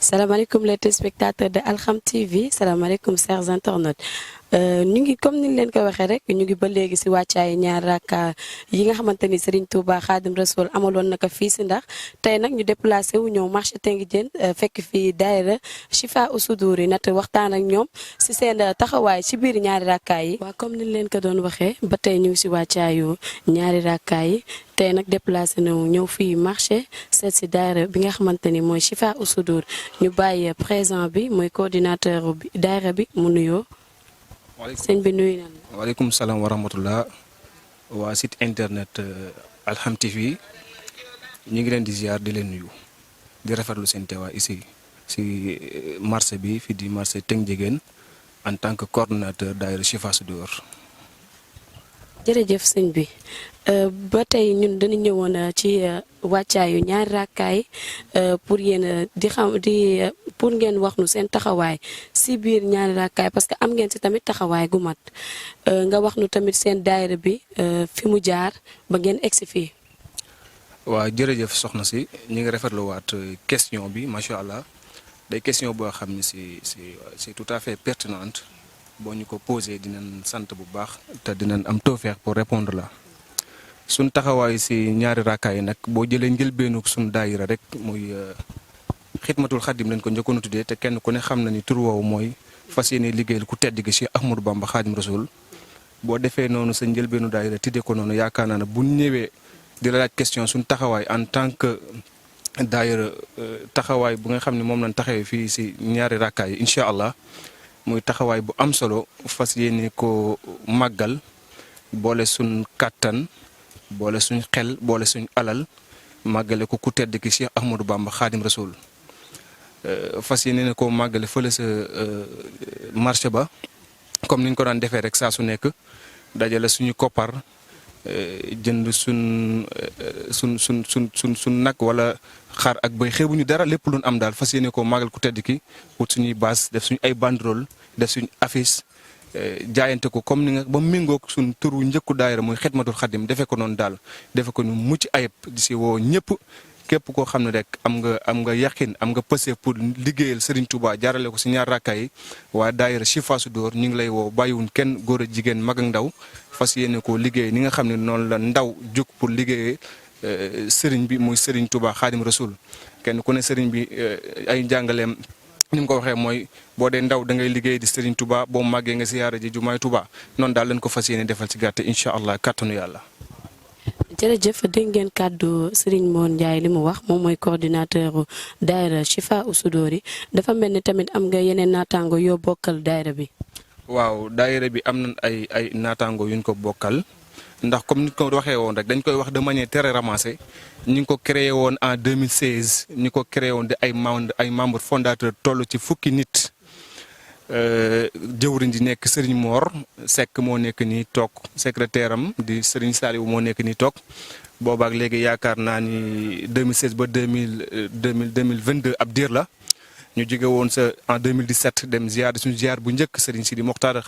salaamaaleykum les téléspectateurs de Alham TV salaamaaleykum chers internautes ñu ngi comme ni leen ko waxee rek ñu ngi ba léegi si wàccaay ñaar rakka yi nga xamante ni Serigne Touba Khadim Rasoul amaloon na ko fii si ndax tey nag ñu déplacé wu ñëw marché Tenguidiène fekk fii daayira Chifa Oussoudouri nat waxtaan ak ñoom si seen taxawaay ci biir ñaari rakka yi. waaw comme ni leen ko doon waxee ba tey ñu ngi si wàccaayu ñaari rakka yi tey nag déplacé na ñëw fii marché seet si daayira bi nga xamante ni mooy Chifa Oussoudouri ñu bàyyi présent bi mooy coordinateur bi daayira bi mu nuyoo. sëñ bi nuyu nañ la. waaleykum salaam wa rahmatullah waa site internet Alham TV ñu ngi leen di ziar di leen nuyu di rafetlu seen teewaay ici si marché bi fii di marché Tenguidiène en tant que coordonnateur daayira Chifa Oussoudouri. jërëjëf sëñ bi ba tey ñun dañu ñëwoon ci wàccaayu ñaari rakkaay pour yéen pour ngeen wax nu seen taxawaay si biir ñaari rakkaay parce que am ngeen si tamit taxawaay gu mat nga wax nu tamit seen daayira bi fi mu jaar ba ngeen egsi fii. waaw jërëjëf soxna si ñu ngi rafetlu waat question bi macha allah day question boo xam ne c'est tout à fait pertinente boo ñu ko posé dinañ sant bu baax te dinañ am tawfeex pour répondre la suñ taxawaay si ñaari rakkaay nag boo jëlee njëlbeenu suñ daayira rek muy xidmatul xadim lañ ko njëkkoon a tuddee te kenn ku ne xam na ni tur woowu mooy fas yéene liggéeyal ku tedd gi Cheikh Ahmadou Bamba Khadim Rasoul boo defee noonu sa njëlbeenu daayira tuddee ko noonu yaakaar naa ne bu ñëwee di la laaj question suñ taxawaay en tant que daayira taxawaay bu nga xam ne moom lañ taxawee fii si ñaari rakkaay yi incha allah muy taxawaay bu am solo fas yéene ko màggal boole suñ kàttan boole suñ xel boole suñ alal màggale ko ku tedd ki Cheikh Ahmadou Bamba Khadim Rasoul fas yéene ko màggale fële sa marché ba comme niñ ko daan defee rek saa su nekk dajale suñu koppar jënd suñ nag wala xar ak bay xeebuñu dara lépp luñ am daal fas yéene ko màggal ku tedd ki wut suñuy base def suñu ay banderole def suñu affiche jaayante ko comme ni nga ba méngoog suñ turu njëkku daayira muy xidmatul xadim defe ko noonu daal defe ko nu mucc ayib di si woo ñëpp képp koo xam ne rek am nga yaqin am nga pëse pour liggéeyal Serigne Touba jaarale ko si ñaar rakkaay yi waa daayira Chifa Oussoudouri ñu ngi lay woo bàyyiwuñ kenn góor a jigéen mag ak ndaw fas yéene ko liggéey ni nga xam ne noonu la ndaw jóg pour liggéeyee Serigne bi muy Serigne Touba Khadim Rasoul kenn ku ne Serigne bi ay njàngaleem ni mu ko waxee mooy boo dee ndaw da ngay liggéey di Serigne Touba boo màggee nga siyaara ji jumaay Touba noonu daal lañ ko fas yéene defal ci gàtte incha allah kàttanu yàlla. jërëjëf dégg ngeen kàddu Serigne Mor Ndiaye li mu wax moom mooy coordinateur daayira Chifa Oussoudouri dafa mel ni tamit am nga yeneen naataango yoo bokkal daayira bi. waaw daayira bi am nañ ay naataango yuñ ko bokkal ndax comme ni ko waxee woon rek dañ koy wax de manière très ramassée ñu ngi ko créé woon en 2016 ñu ko créé woon di ay membres fondateurs toll ci fukki nit jëwriñ di nekk Serigne Mor Seck moo nekk nii toog secrétaire am di Serigne Saliou moo nekk nii toog boobaak léegi yaakaar naa ni 2016 ba 2022 ab diir la ñu jóge woon sa en 2017 dem ziar suñu ziar bu njëkk Serigne Sidi Mokhtar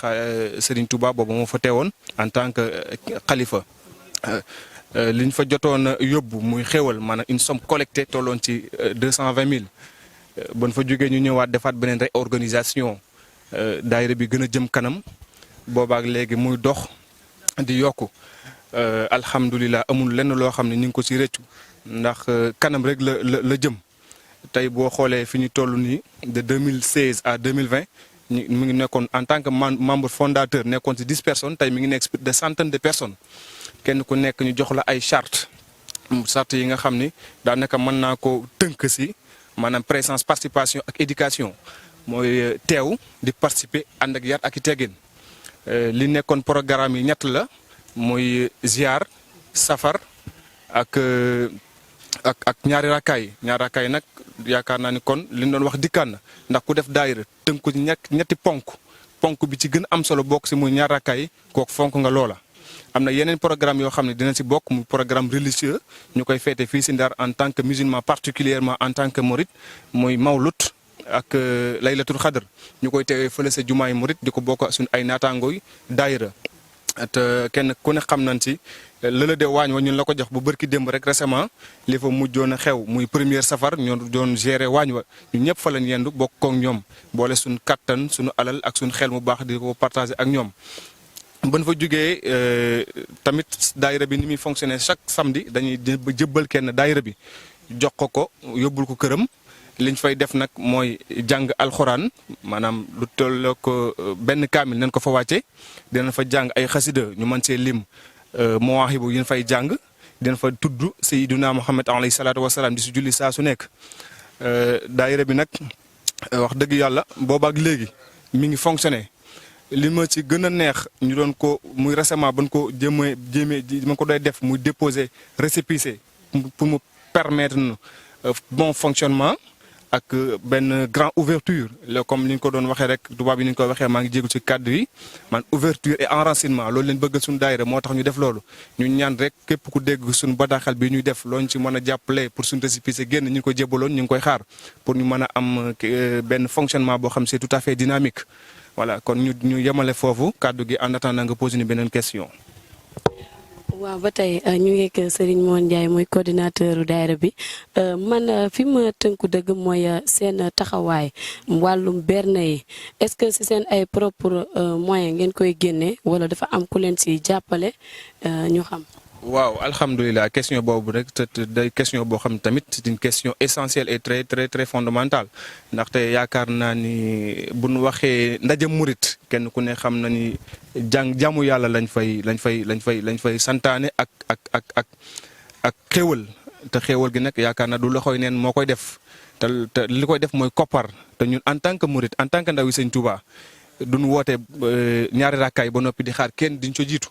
Serigne Touba boobu moo fa teewoon en tant que xalifa liñ fa jotoon yóbbu muy xéwal maanaam une somme collectée tolloon ci 220 000 bon fa jógee ñu ñëwaat defaat beneen réorganisation daayira bi gën a jëm kanam boobaak léegi muy dox di yokku alhamdulilah amul lenn loo xam ne ñu ngi ko ci rëccu ndax kanam rek la jëm tey boo xoolee fi ñu toll nii de 2016 à 2020 mu ngi nekkoon en tant que membre fondateur nekkoon ci 10 personnes tey mi ngi nekk de centaines de personnes kenn ku nekk ñu jox la ay charte yi nga xam ni daanaka mën naa ko tënk ci maanaam présence participation ak éducation mooy teew di participer ànd ak yar ak i teggin li nekkoon programme yi ñett la mooy ziar safar ak ñaari rakkaay nag yaakaar naa ni kon li ñu doon wax dikkaan na ndax ku def daayira tënk ko ñetti ponk bi ci gën am solo bokk ci muy ñaari rakkaay kooku fonk nga loola. am na yeneen programme yoo xam ne dina ci bokk muy programme religieux ñu koy feete fii ci Ndar en tant que musulman particulièrement en tant que mouride muy mawlut ak laylatul xadr ñu koy teewee fële sa jumaay murit di ko bokk suñu ay naataangooy daayira te kenn ku ne xam nañ ci lëla de waañ wa ñun la ko jox bu bërki démb rek récemment li fa mujjoon a xew muy première safar ñoo doon gérer waañ wa ñun ñëpp fa lañ yendu bokk kook ñoom boole suñu kattan suñu alal ak suñu xel mu baax di ko partager ak ñoom. ban fa jógee tamit daayira bi ni muy fonctionner chaque samedi dañuy jëbbal kenn daayira bi jox ko yóbbul ko këram. liñ fay def nag mooy jàng alxuraan maanaam lu toll ko benn kaamil nañ ko fa wàcce dinañ fa jàng ay xasida ñu mën see lim mawaahibu yi ñu fay jàng dinañ fa tudd sayyiduna Muhammad alayhi salaatu wasalaam di si julli saa su nekk. daayira bi nag wax dëgg yàlla boobaak léegi mi ngi fonctionné li ma ci gën a neex ñu doon ko muy récemment ban ko jéemee ma ko doy def muy déposer récépissé pour mu permettre nu bon fonctionnement. ak benn grand ouverture la comme ni ñu ko doon waxee rek tubaab yi ni ñu ko waxee maa ngi jégu ci kàddu yi man ouverture et enracinement loolu leen bëggal suñu daayira moo tax ñu def loolu ñu ñaan rek képp ku dégg suñu bataaxal bi ñuy def looñ ci mën a jàppale pour suñu récépissé génn ñu ngi ko jébbaloon ñu ngi koy xaar pour ñu mën a am benn fonctionnement boo xam c'est tout à fait dynamique voilà kon ñu yemale foofu kàddu gi en attendant nga posé ñu beneen question. waaw ba tey ñu ngi ak Serigne Mor Ndiaye mooy coordinateur daayira bi man fi ma tënku dëgg mooy seen taxawaay wàllum berne yi est-ce que si seen ay propre moyen ngeen koy génne wala dafa am ku leen si jàppale ñu xam. waaw alhamdulilah question boobu rek te day question boo xam tamit c'est une question essentielle et très très très fondamentale ndaxte yaakaar naa ni bu nu waxee ndaje murit kenn ku ne xam na ni jaamu yàlla lañ fay santaane ak xéewal te xéewal gi nag yaakaar naa du loxoy neen moo koy def te li koy def mooy koppar te ñun en tant que murit en tant que ndaw yi Sëñ Tuubaa duñ woote ñaari rakkaay ba noppi di xaar kenn diñ ko jiitu.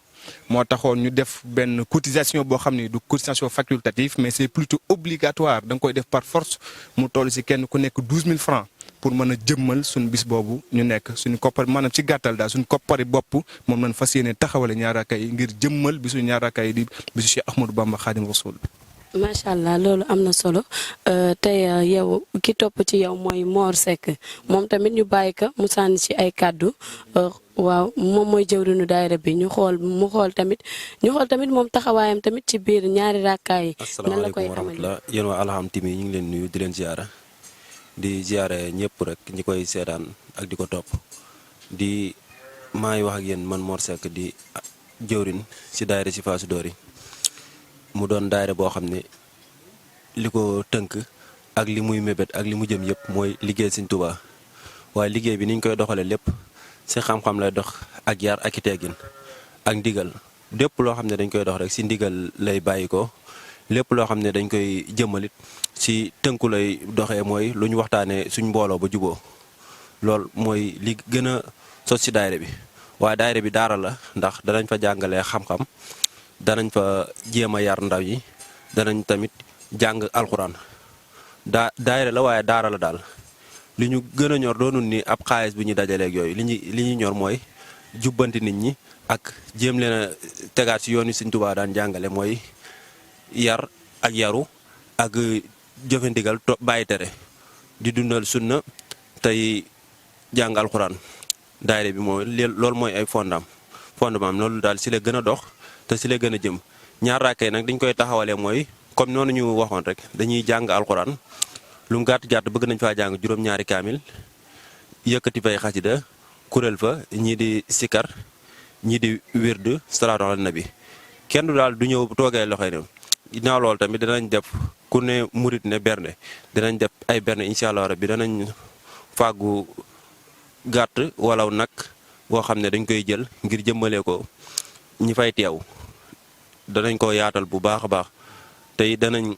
moo taxoon ñu def benn cotisation boo xam ne du cotisation facultative mais c'est plutôt obligatoire da nga koy def par force mu toll ci kenn ku nekk 12 000 francs pour mën a jëmmal suñu bis boobu ñu nekk suñu koppar maanaam ci gàttal daal suñu koppari bopp moom lañ fas yéene taxawale ñaari rakkaay yi ngir jëmmal bisu ñaari rakkaay yi di bisu Cheikh Ahmadou Bamba Khadim Rasoul. macha allah loolu am na solo tey yow ki topp ci yow mooy Mor Seck moom tamit ñu bàyyi ko mu sànni ci ay kàddu waaw moom mooy jëwriñu daayira bi ñu xool tamit moom taxawaayam tamit ci biir ñaari rakkaay yi. nan la koy asalaamaaleykum wa rahmatulah yéen waa Alham TV ñu ngi leen nuyu di leen ziara di ziare ñëpp rek ñi koy seetaan ak di ko topp maa ngi wax ak yéen man Mor Seck di jëwriñ si daayira si Fass Dóor yi mu doon daayira boo xam ne li ko tënk ak li muy mébét ak li mu jëm yëpp mooy liggéey Sëñ Tuubaa waaye liggéey bi ni ñu koy doxalee lépp si xam-xam lay dox ak yar ak i teggin ak ndigal lépp loo xam ne dañ koy dox rek si ndigal lay bàyyi ko lépp loo xam ne dañ koy jëmmalit si tënku lay doxee mooy lu ñu waxtaanee suñ mbooloo ba juboo loolu mooy li gën a sos si daayira bi waaye daayira bi daara la ndax danañ fa jàngalee xam-xam danañ fa jéem a yar ndaw yi danañ tamit jàng alxuraan daayira la waaye daara la daal li ñu gën a ñor doonul ni ab xaalis bu ñu dajaleeg yooyu li ñu ñor mooy jubbanti nit ñi ak jéem leen a tegaat si yoon wi Sëñ Tuubaa daan jàngale mooy yar ak yaru ak jëfe ndigal bàyyi tere di dundal sunna tey jàng alxuraan daayira bi mooy loolu mooy ay fondement loolu daal si la gën a dox te si la gën a jëm ñaar rakkee nag dañ koy taxawalee mooy comme noonu ñu waxoon rek dañuy jàng alxuraan lu mu gàtt bëgg nañ faa jàng juróom-ñaari kaamil yëkkati fay xasida kuréel fa ñii di sikar ñii di wird salaatu ala nabi kenn du daal du ñëw toogee loxoy ne ginnaaw loolu tamit danañ def ku ne murit ne bernde danañ def ay bernde incha allah rabbi danañ fàggu gàtt wala nag boo xam ne dañ koy jël ngir jëmmalee ko ñi fay teew danañ ko yaatal bu baax a baax tey danañ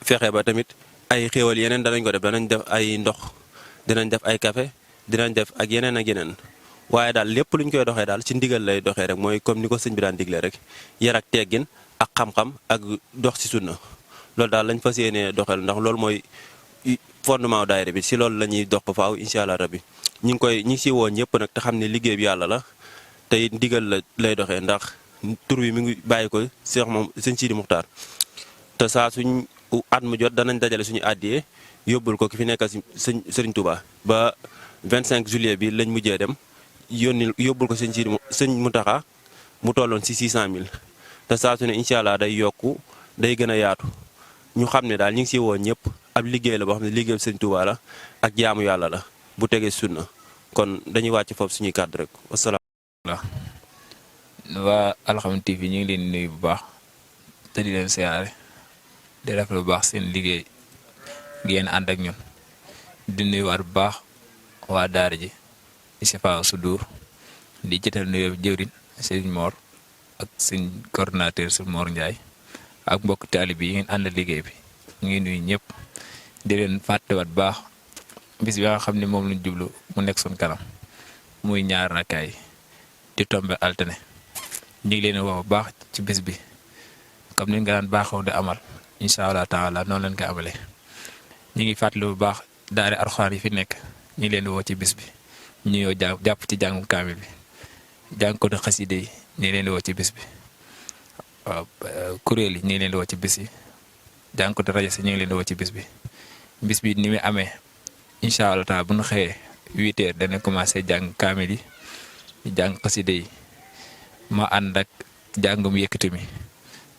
fexe ba tamit ay xéewal yeneen danañ ko def danañ def ay ndox dinañ def ay café dinañ def ak yeneen ak yeneen waaye daal lépp luñ koy doxee daal ci ndigal lay doxee rek mooy comme ni ko sëñ bi daan diglee rek yar ak teggin ak xam-xam ak dox ci sunna loolu daal lañ fas yéenee doxal ndax loolu mooy fondement daayira bi si loolu la ñuy dox ba faaw incha allah rabbi ñi ngi si woo ñëpp nag te xam ne liggéey bi yàlla la tey ndigal la lay doxee ndax tur bi mi ngi bàyyi ko Seex moom sëñ Sidi Muxtaar te saa suñ at mu jot danañ dajale suñu àddiyee yóbbul ko ki fi nekkal si Sëriñ Touba ba 25 juillet bi lañ mujjee dem yóbbul ko sëñ Muntaxa mu tolloon si 600 000 te saa su ne incha allah day yokku day gën a yaatu ñu xam ne daal ñu ngi si woo ñëpp ab liggéey la boo xam ne liggéey Sëñ Tuubaa la ak jaamu yàlla la bu tegee sunna kon dañuy wàcc foofu suñuy kàddu rek wasalaam. waa Alxam TV ñu ngi leen di nuyu bu baax te di leen siyaare di rafetlu bu baax seen liggéey ngeen ànd ak ñun di nuyuwaat bu baax waa daara ji di Sifaa Sudur di jëtal nuyoo jëwriñ Serigne Mor ak suñ coordonnateur Serigne Mor Ndiaye ak mbokk taalib yi ngeen ànd liggéey bi ñu ngi nuyu ñëpp di leen fàttewaat bu baax bis bi nga xam ne moom lañ jublu mu nekk suñ kanam muy ñaar rakkaay di tombe altine ñu ngi leen wax bu baax ci bis bi comme ni nga daan baaxoo di amal incha allah taala noonu leen ko amalee ñu ngi fàttali bu baax daara Alxuraan yi fi nekk ñu ngi leen di woo ci bis bi ñu ñëw jàpp ci jàngum kaamil bi jàng ko di xaside yi ñu ngi leen di woo ci bis bi waaw kuréel yi ñu ngi leen di woo ci bis yi jàng ko di rajo si ñu ngi leen di woo ci bis bi ni muy amee incha allah taala bu ñu xëyee 8h dana commencé jàng kaamil yi jàng xaside yi ma ànd ak jàngum yëkkati mi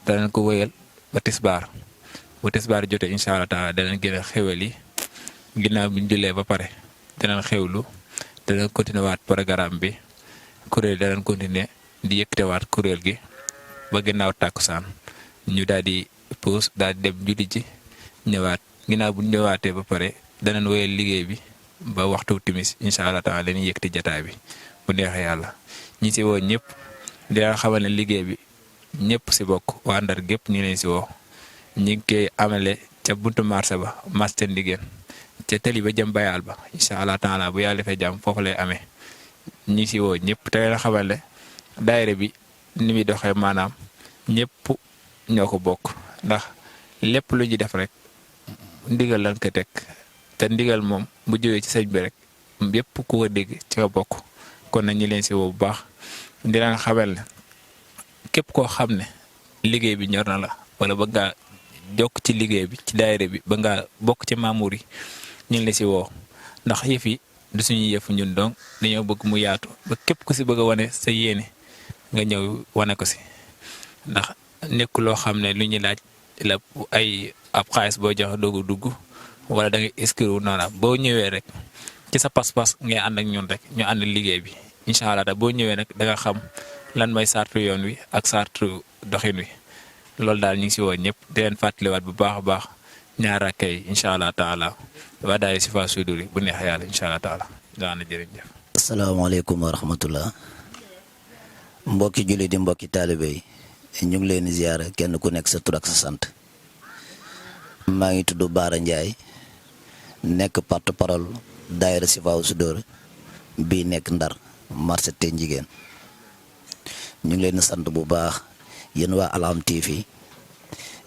danañ ko wéyal ba tisbaar bu tisbaar jotee incha allah taala danañ gën a xewal yi ginnaaw bi ñu jullee ba pare danañ xewlu danañ continuer waat programme bi kuréel danañ continuer di yëkkatewaat kuréel gi ba ginnaaw tàkkusaan ñu daal di puus daal di dem julli ji ñëwaat ginnaaw bu ñu ñëwaatee ba pare danañ wéyal liggéey bi ba waxtu timis incha allah taala dañuy yëkkati jataay bi bu neexee yàlla ñi si woo ñëpp di leen xamal ne liggéey bi ñëpp si bokk waa Ndar gépp ñu leen si woo ñu ngi koy amale ca buntu marché ba marché Ndigeen ca tali ba jëm bayaal ba incha allah taala bu yàlla defee jàmm foofu lay amee ñi si woo ñëpp te leen xamal ne daayira bi ni muy doxee maanaam ñëpp ñoo ko bokk ndax lépp lu ñu def rek ndigal lañ ko teg te ndigal moom bu jógee ci sëñ bi rek yëpp ku ko dégg ci nga bokk kon nag ñi leen si woo bu baax di leen xamal ne képp koo xam ne liggéey bi ñor na la wala ba ngaa jokk ci liggéey bi ci daayira bi ba ngaa bokk ci maamuur yi ñu ngi la si woo ndax yëf yi du suñu yëf ñun donc dañoo bëgg mu yaatu ba képp ku si bëgg a wane sa yéene nga ñëw wane ko si ndax nekk loo xam ne lu ñuy laaj la ay ab xaalis boo joxe doogu dugg wala da ngay inscrire noonu boo ñëwee rek ci sa pas-pas ngay ànd ak ñun rek ñu ànd liggéey bi incha allah da boo ñëwee nag da nga xam lan mooy sartu yoon wi ak sartu doxin wi loolu daal ñu ngi si woo ñëpp di leen fàttaliwaat bu baax a baax ñaar rakkay incha allah taala waa daay Sifaa Sudur bu neex yàlla incha allah taala daana jërëjëf. asalaamaaleykum wa rahmatullah mbokki julli di mbokki taalibe yi ñu ngi leen di ziyaara kenn ku nekk sa tur ak sa sant maa ngi tudd Baara Ndiaye nekk porte-parole daayira Sifaa Sudur bii nekk Ndar marché te njigéen ñu ngi leen di sant bu baax yéen waa Alxam TV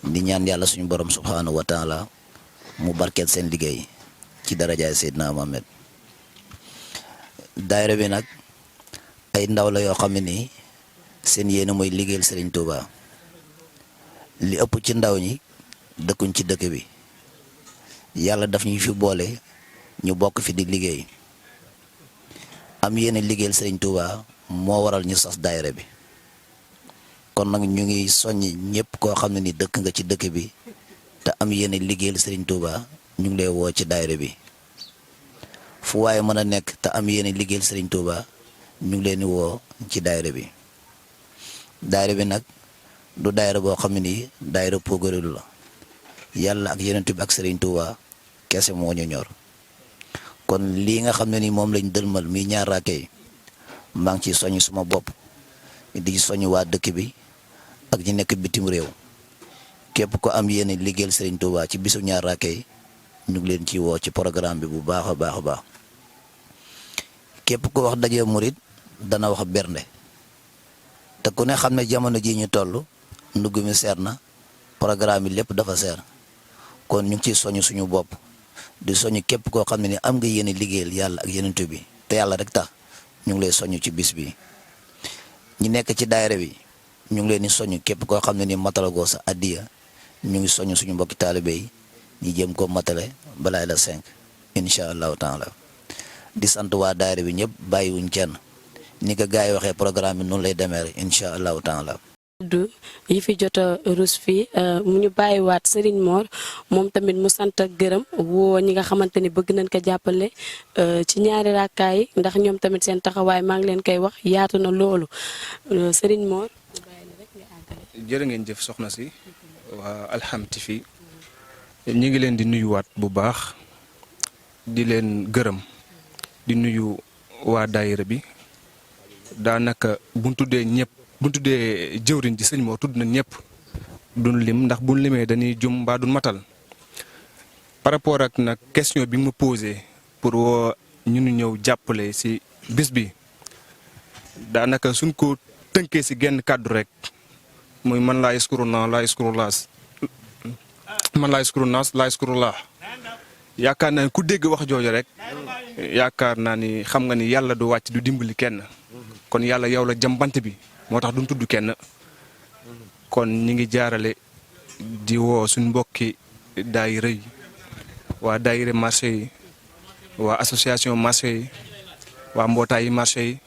di ñaan yàlla suñu borom subhanahu wa taala mu barkeel seen liggéey ci darajaay Seydina Mohamed daayira bi nag ay ndaw la yoo xam ne nii seen yéene mooy liggéeyal Serigne Touba li ëpp ci ndaw ñi dëkkuñ ci dëkk bi yàlla daf ñu fi boole ñu bokk fi di liggéey am yéene liggéeyal Serigne Touba moo waral ñu sos daayira bi kon nag ñu ngi soññ ñëpp koo xam ne ni dëkk nga ci dëkk bi te am yéene liggéeyal Serigne Touba ñu ngi lay woo ci daayira bi fu waaye mën a nekk te am yéene liggéeyal Serigne Touba ñu ngi leen di woo ci daayira bi nag du daayira boo xam ne nii daayira pogorilu la yàlla ak Yonent bi ak Serigne Touba kese moo ñu ñor kon lii nga xam ne ni moom lañ dëlmal mi ñaar rakkee maa ngi ciy soññ suma bopp di soññ waa dëkk bi ak ñi nekk bitim réew képp ko am yéene liggéeyal Serigne Touba ci bisu ñaar rakkee ñu ngi leen ci woo ci programme bi bu baax a baax a baax képp ko wax daje murit dana wax bernde te ku ne xam ne jamono ji ñu toll ndugg mi seer na programme bi lépp dafa seer kon ñu ngi ciy soññ suñu bopp di soññ képp koo xam ne ni am nga yéene liggéeyal yàlla ak Yonent bi te yàlla rek tax ñu ngi lay soññ ci bis bi ñi nekk ci daayira bi ñu ngi leen di soññ képp koo xam ne ni matalagoo sa addiya ñu ngi soññ suñu mbokki taalibe yi ñi jëm ko matale balaay la 5 incha allahu taala di sant waa daayira bi ñëpp bàyyiwuñ kenn ni ko gars yi waxee programme bi noonu lay demee rek incha allahu taala. du yi fi jot a rus fii mu ñu bàyyiwaat Serigne Mor moom tamit mu sant ak gërëm woo ñi nga xamante ni bëgg nañ ko jàppale ci ñaari rakkaay yi ndax ñoom tamit seen taxawaay maa ngi leen koy wax yaatu na loolu Serigne Mor. jërë ngeen jëf soxna si waa Alxam TV ñi ngi leen di nuyuwaat bu baax di leen gërëm di nuyu waa daayira bi daanaka buñ tuddee ñëpp. bu ñu tuddee jëwriñ ji sëñ Mor tudd na ñëpp duñ lim ndax buñ limee dañuy jum mbaa duñ matal par rapport ak nag question bi mu posé pour woo ñu ñëw jàppale si bis bi daanaka suñ ko tënkee si genn kàddu rek muy man laa yaskuru naa laa yaskuru laas man laa yaskuru naas laa yaskuru laa yaakaar naa ni ku dégg wax jooju rek yaakaar naa ni xam nga ni yàlla du wàcc du dimbali kenn kon yàlla yow la jëm bant bi. moo tax duñ tudd kenn kon ñi ngi jaarale di woo suñ mbokki daayira yi waa daayira marché yi waa association marché yi waa mbootaayi marché yi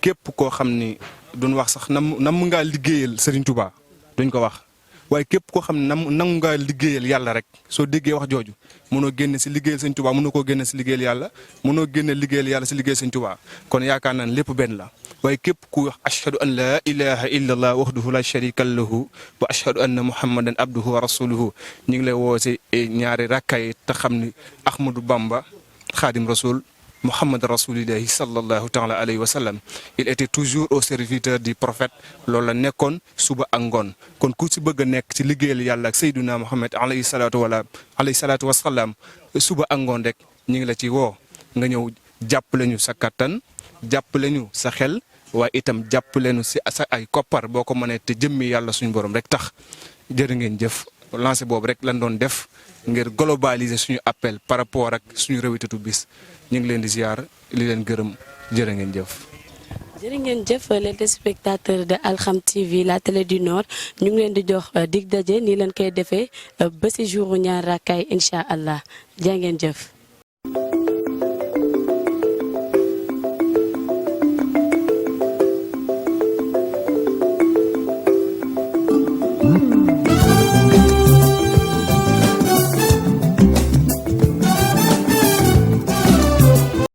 képp koo xam ni duñ wax sax nam ngaa liggéeyal Serigne Touba duñ ko wax waaye képp koo xam ne nangu ngaa liggéeyal yàlla rek soo déggee wax jooju mënoo génne si liggéeyal Serigne Touba mënoo koo génne si liggéeyal yàlla mënoo génne liggéeyal yàlla si liggéeyal Serigne Touba kon yaakaar naa ne lépp benn la waaye képp ku wax ashhadu an laa ilaha illa allah wahdahu la sharika lahu wa ashhadu anna muhammadan abduhu wa rasuluhu ñu ngi lay woo si ñaari rakkaay te xam ni Ahmadou Bamba Khadim Rasoul Muhammad rasulillahi sallallahu taala alayhi wa sallam il était toujours au serviteur du prophète loolu la nekkoon suba ak ngoon kon ku si bëgg a nekk ci liggéeyal yàlla ak Seydina Muhammad alayhi salaatu wa salaam suba ak ngoon rek ñu ngi la ci woo nga ñëw jàppale ñu sa kattan jàppale ñu sa xel waaye itam jàppale ñu si sa ay koppar boo ko mënee te jëmmi yàlla suñu borom rek tax jërë ngeen jëf lancé boobu rek lan doon def ngir globaliser suñu appel par rapport ak suñu réwitatu bis ñu ngi leen di ziar li leen gërëm jërë ngeen jëf. jërë ngeen jëf les téléspectateurs de Alxam TV la télé du Nord ñu ngi leen di jox dig daje nii leen koy defee ba si jour ñaar rakkaay incha allah jaa ngeen jëf.